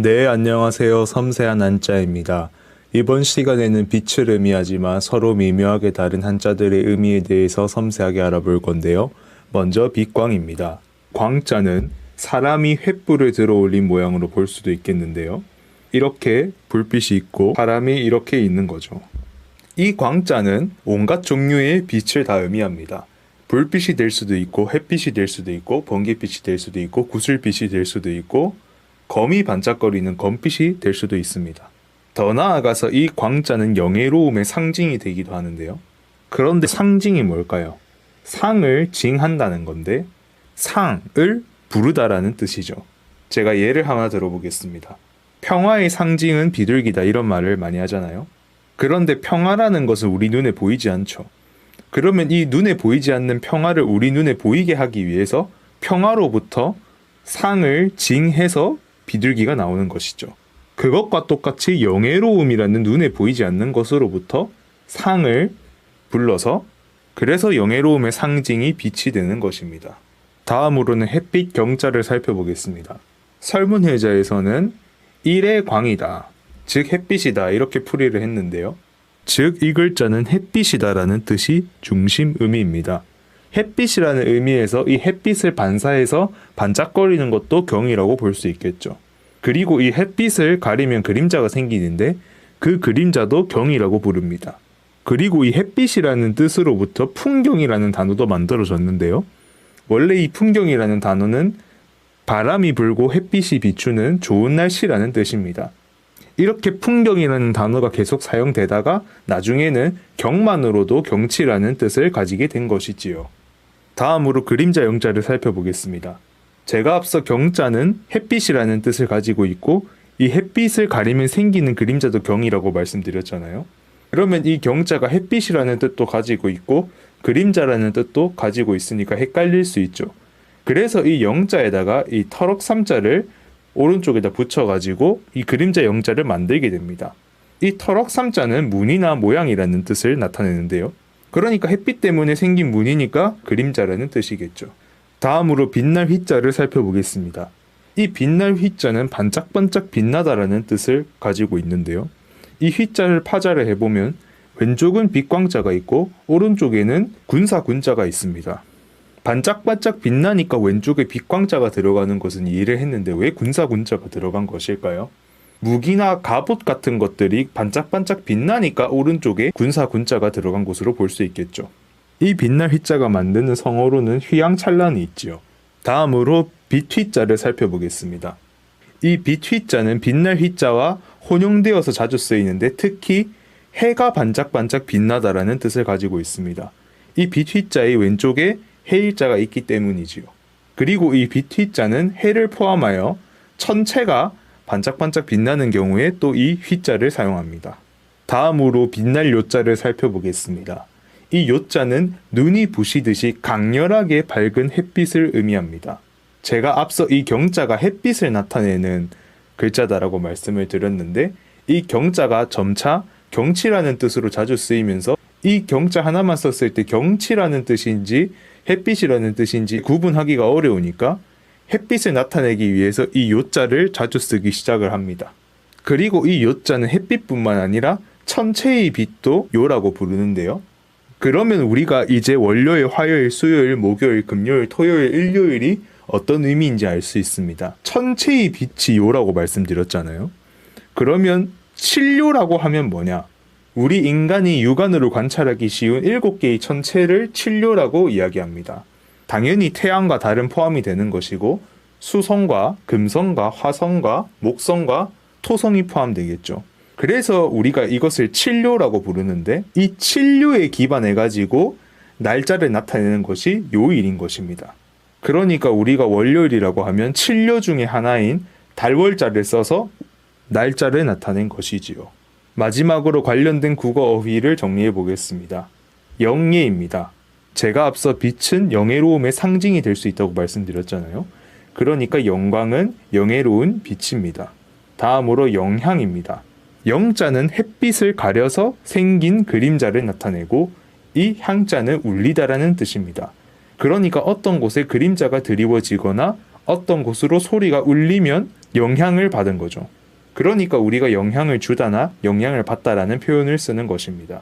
네, 안녕하세요. 섬세한 한자입니다. 이번 시간에는 빛을 의미하지만 서로 미묘하게 다른 한자들의 의미에 대해서 섬세하게 알아볼 건데요. 먼저 빛광입니다. 광자는 사람이 횃불을 들어 올린 모양으로 볼 수도 있겠는데요. 이렇게 불빛이 있고 사람이 이렇게 있는 거죠. 이 광자는 온갖 종류의 빛을 다 의미합니다. 불빛이 될 수도 있고 햇빛이 될 수도 있고 번개빛이 될 수도 있고 구슬빛이 될 수도 있고 검이 반짝거리는 검빛이 될 수도 있습니다. 더 나아가서 이 광자는 영예로움의 상징이 되기도 하는데요. 그런데 상징이 뭘까요? 상을 징한다는 건데 상을 부르다라는 뜻이죠. 제가 예를 하나 들어보겠습니다. 평화의 상징은 비둘기다 이런 말을 많이 하잖아요. 그런데 평화라는 것은 우리 눈에 보이지 않죠. 그러면 이 눈에 보이지 않는 평화를 우리 눈에 보이게 하기 위해서 평화로부터 상을 징해서 비둘기가 나오는 것이죠. 그것과 똑같이 영예로움이라는 눈에 보이지 않는 것으로부터 상을 불러서 그래서 영예로움의 상징이 빛이 되는 것입니다. 다음으로는 햇빛 경자를 살펴보겠습니다. 설문회자에서는 일의 광이다, 즉 햇빛이다 이렇게 풀이를 했는데요. 즉 이 글자는 햇빛이다라는 뜻이 중심 의미입니다. 햇빛이라는 의미에서 이 햇빛을 반사해서 반짝거리는 것도 경이라고 볼 수 있겠죠. 그리고 이 햇빛을 가리면 그림자가 생기는데 그 그림자도 경이라고 부릅니다. 그리고 이 햇빛이라는 뜻으로부터 풍경이라는 단어도 만들어졌는데요. 원래 이 풍경이라는 단어는 바람이 불고 햇빛이 비추는 좋은 날씨라는 뜻입니다. 이렇게 풍경이라는 단어가 계속 사용되다가 나중에는 경만으로도 경치라는 뜻을 가지게 된 것이지요. 다음으로 그림자 영자를 살펴보겠습니다. 제가 앞서 경자는 햇빛이라는 뜻을 가지고 있고 이 햇빛을 가리면 생기는 그림자도 경이라고 말씀드렸잖아요. 그러면 이 경자가 햇빛이라는 뜻도 가지고 있고 그림자라는 뜻도 가지고 있으니까 헷갈릴 수 있죠. 그래서 이 영자에다가 이 터럭삼자를 오른쪽에다 붙여가지고 이 그림자 영자를 만들게 됩니다. 이 터럭삼자는 문이나 모양이라는 뜻을 나타내는데요. 그러니까 햇빛 때문에 생긴 문이니까 그림자라는 뜻이겠죠. 다음으로 빛날 휘자를 살펴보겠습니다. 이 빛날 휘자는 반짝반짝 빛나다라는 뜻을 가지고 있는데요. 이 휘자를 파자를 해보면 왼쪽은 빛광자가 있고 오른쪽에는 군사군자가 있습니다. 반짝반짝 빛나니까 왼쪽에 빛광자가 들어가는 것은 이해를 했는데 왜 군사군자가 들어간 것일까요? 무기나 갑옷 같은 것들이 반짝반짝 빛나니까 오른쪽에 군사군자가 들어간 것으로 볼 수 있겠죠. 이 빛날 휘자가 만드는 성어로는 휘황찬란이 있지요. 다음으로 빛휘자를 살펴보겠습니다. 이 빛휘자는 빛날 휘자와 혼용되어서 자주 쓰이는데 특히 해가 반짝반짝 빛나다라는 뜻을 가지고 있습니다. 이 빛휘자의 왼쪽에 해일자가 있기 때문이지요. 그리고 이 빛휘자는 해를 포함하여 천체가 반짝반짝 빛나는 경우에 또 이 휘자를 사용합니다. 다음으로 빛날 요자를 살펴보겠습니다. 이 요자는 눈이 부시듯이 강렬하게 밝은 햇빛을 의미합니다. 제가 앞서 이 경자가 햇빛을 나타내는 글자다라고 말씀을 드렸는데 이 경자가 점차 경치라는 뜻으로 자주 쓰이면서 이 경자 하나만 썼을 때 경치라는 뜻인지 햇빛이라는 뜻인지 구분하기가 어려우니까 햇빛을 나타내기 위해서 이 요자를 자주 쓰기 시작을 합니다. 그리고 이 요자는 햇빛뿐만 아니라 천체의 빛도 요라고 부르는데요. 그러면 우리가 이제 월요일, 화요일, 수요일, 목요일, 금요일, 토요일, 일요일이 어떤 의미인지 알 수 있습니다. 천체의 빛이 요라고 말씀드렸잖아요. 그러면 칠요라고 하면 뭐냐? 우리 인간이 육안으로 관찰하기 쉬운 7개의 천체를 칠요라고 이야기합니다. 당연히 태양과 달은 포함이 되는 것이고 수성과 금성과 화성과 목성과 토성이 포함되겠죠. 그래서 우리가 이것을 칠요라고 부르는데 이 칠요에 기반해 가지고 날짜를 나타내는 것이 요일인 것입니다. 그러니까 우리가 월요일이라고 하면 칠요 중에 하나인 달월자를 써서 날짜를 나타낸 것이지요. 마지막으로 관련된 국어 어휘를 정리해 보겠습니다. 영예입니다. 제가 앞서 빛은 영예로움의 상징이 될 수 있다고 말씀드렸잖아요. 그러니까 영광은 영예로운 빛입니다. 다음으로 영향입니다. 영자는 햇빛을 가려서 생긴 그림자를 나타내고 이 향자는 울리다라는 뜻입니다. 그러니까 어떤 곳에 그림자가 드리워지거나 어떤 곳으로 소리가 울리면 영향을 받은 거죠. 그러니까 우리가 영향을 주다나 영향을 받다라는 표현을 쓰는 것입니다.